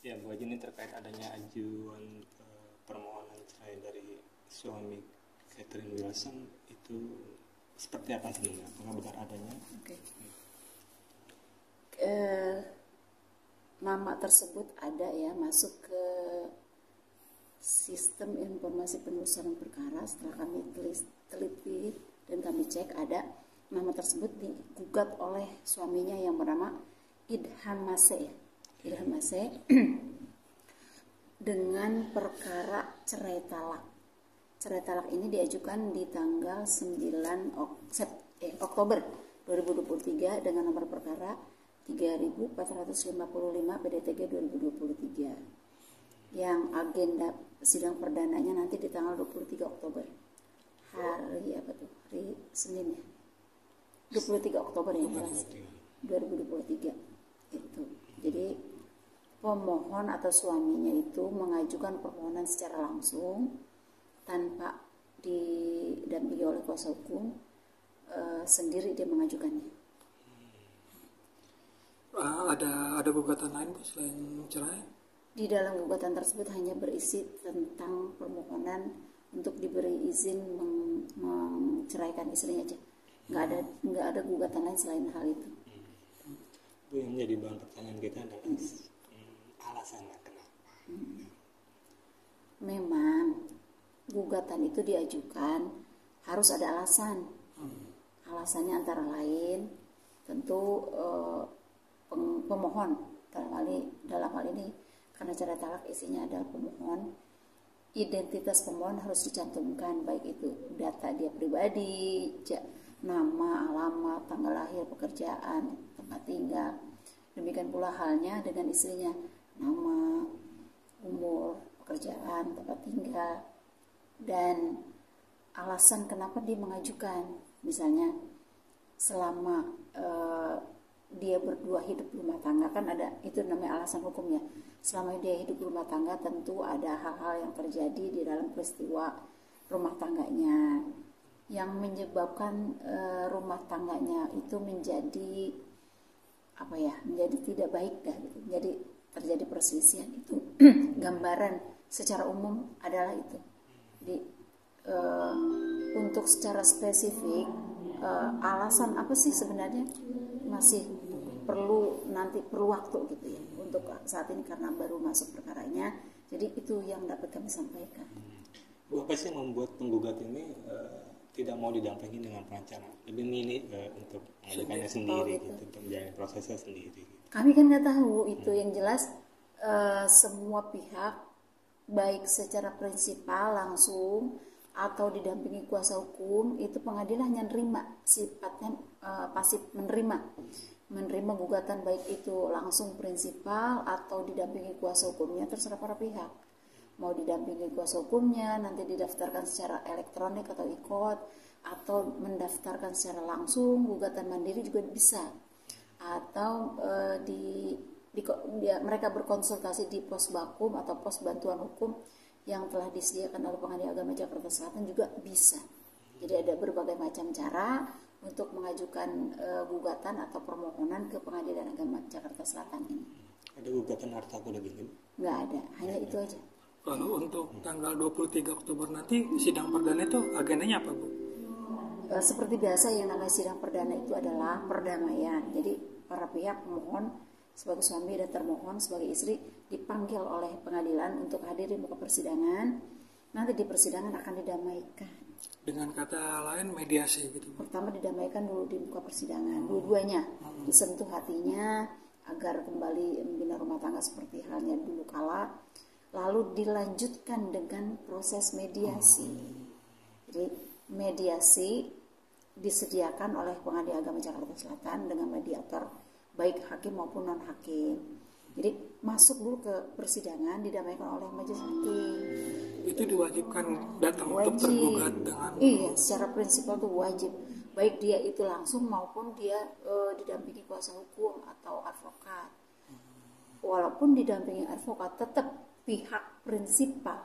Ya, Bu Haji, ini terkait adanya ajuan permohonan cerai dari suami Catherine Wilson itu seperti apa sebenarnya? Apakah benar adanya? Oke. Nama tersebut ada ya masuk ke sistem informasi penelusuran perkara. Setelah kami teliti dan kami cek, ada nama tersebut digugat oleh suaminya yang bernama Idham Maseh. Idham Maseh dengan perkara cerai talak. Cerai talak ini diajukan di tanggal 9 Oktober 2023 dengan nomor perkara 3455 PDTG 2023. Yang agenda sidang perdananya nanti di tanggal 23 Oktober. Hari apa tuh? Hari Senin ya. 23 Oktober ya, 2023 itu. Jadi pemohon atau suaminya itu mengajukan permohonan secara langsung tanpa didampingi oleh kuasa hukum, sendiri dia mengajukannya. Ada gugatan lain Bu selain cerai? Di dalam gugatan tersebut hanya berisi tentang permohonan untuk diberi izin menceraikan istrinya aja. Nggak ada gugatan lain selain hal itu. Bu, yang menjadi bahan pertanyaan kita adalah alasannya kenapa? Memang gugatan itu diajukan harus ada alasan. Alasannya antara lain tentu pemohon dalam hal ini karena cerai talak isinya adalah pemohon, identitas pemohon harus dicantumkan, baik itu data dia pribadi, nama, alamat, tanggal lahir, pekerjaan, tempat tinggal. Demikian pula halnya dengan istrinya, nama, umur, pekerjaan, tempat tinggal, dan alasan kenapa dia mengajukan. Misalnya selama dia berdua hidup rumah tangga, kan ada itu namanya alasan hukumnya. Selama dia hidup rumah tangga tentu ada hal-hal yang terjadi di dalam peristiwa rumah tangganya yang menyebabkan rumah tangganya itu menjadi menjadi tidak baik dah gitu. Jadi terjadi perselisihan itu. Gambaran secara umum adalah itu. Jadi untuk secara spesifik alasan apa sih sebenarnya masih perlu waktu gitu ya untuk saat ini karena baru masuk perkaranya. Jadi itu yang dapat kami sampaikan. Bu, apa sih yang membuat penggugat ini tidak mau didampingi dengan pengacara, lebih milih untuk mengajukannya sendiri gitu, untuk menjalani prosesnya sendiri gitu. Kami kan nggak tahu itu, yang jelas semua pihak baik secara prinsipal langsung atau didampingi kuasa hukum itu pengadilan hanya nerima, sifatnya pasif menerima gugatan baik itu langsung prinsipal atau didampingi kuasa hukumnya, terserah para pihak. Mau didampingi kuasa hukumnya nanti didaftarkan secara elektronik atau e-court, atau mendaftarkan secara langsung gugatan mandiri juga bisa, atau mereka berkonsultasi di pos bakum atau pos bantuan hukum yang telah disediakan oleh Pengadilan Agama Jakarta Selatan juga bisa. Jadi ada berbagai macam cara untuk mengajukan gugatan atau permohonan ke Pengadilan Agama Jakarta Selatan ini. Ada gugatan harta goda gini? Nggak ada, hanya itu aja. Kalau untuk tanggal 23 Oktober nanti sidang perdana itu agendanya apa Bu? Seperti biasa yang namanya sidang perdana itu adalah perdamaian. Jadi para pihak pemohon sebagai suami dan termohon sebagai istri dipanggil oleh pengadilan untuk hadir di muka persidangan. Nanti di persidangan akan didamaikan. Dengan kata lain mediasi gitu. Pertama didamaikan dulu di muka persidangan, dua-duanya disentuh hatinya agar kembali membina rumah tangga seperti halnya dulu kala. Lalu dilanjutkan dengan proses mediasi. Jadi mediasi disediakan oleh Pengadilan Agama Jakarta Selatan dengan mediator baik hakim maupun non hakim. Jadi masuk dulu ke persidangan didamaikan oleh majelis hakim. Itu diwajibkan datang untuk tergugat dengan. Iya, secara prinsipal itu wajib. Baik dia itu langsung maupun dia didampingi kuasa hukum atau advokat. Walaupun didampingi advokat, tetap pihak prinsipal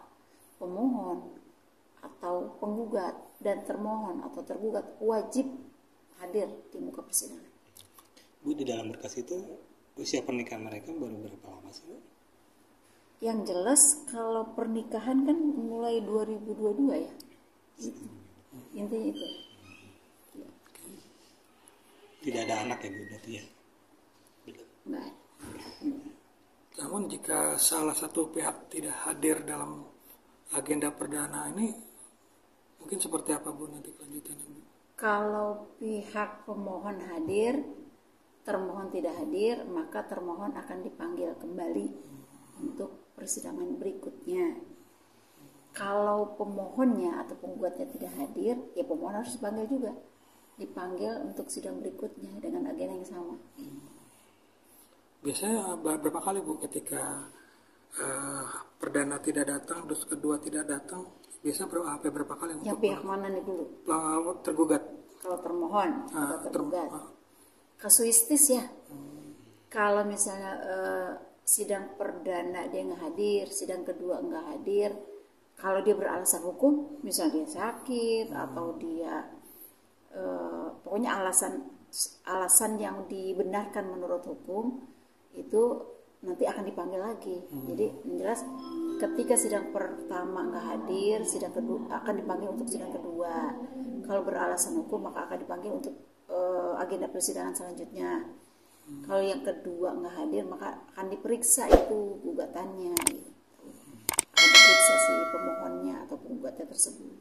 pemohon atau penggugat dan termohon atau tergugat wajib hadir di muka persidangan. Bu, di dalam berkas itu usia pernikahan mereka baru berapa lama sih, Bu? Yang jelas kalau pernikahan kan mulai 2022 ya. Itu. Intinya itu. Tidak ada anak ya Bu berarti ya. Enggak. Namun jika salah satu pihak tidak hadir dalam agenda perdana ini, mungkin seperti apa Bu nanti kelanjutannya Bu? Kalau pihak pemohon hadir, termohon tidak hadir, maka termohon akan dipanggil kembali untuk persidangan berikutnya. Kalau pemohonnya atau penggugatnya tidak hadir, ya pemohon harus dipanggil juga. Dipanggil untuk sidang berikutnya dengan agenda yang sama. Biasanya berapa kali Bu ketika perdana tidak datang, terus kedua tidak datang, biasa berapa kali? Yang pihak mana nih dulu? Tergugat. Kalau termohon atau tergugat. Kasuistis ya. Kalau misalnya sidang perdana dia nggak hadir, sidang kedua nggak hadir, kalau dia beralasan hukum, misalnya dia sakit atau dia pokoknya alasan yang dibenarkan menurut hukum, itu nanti akan dipanggil lagi. Jadi jelas ketika sidang pertama nggak hadir, sidang kedua akan dipanggil untuk sidang kedua. Kalau beralasan hukum maka akan dipanggil untuk agenda persidangan selanjutnya. Kalau yang kedua nggak hadir maka akan diperiksa itu gugatannya. Gitu. Akan diperiksa si pemohonnya atau penggugatnya tersebut.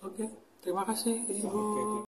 Oke. Terima kasih Ibu.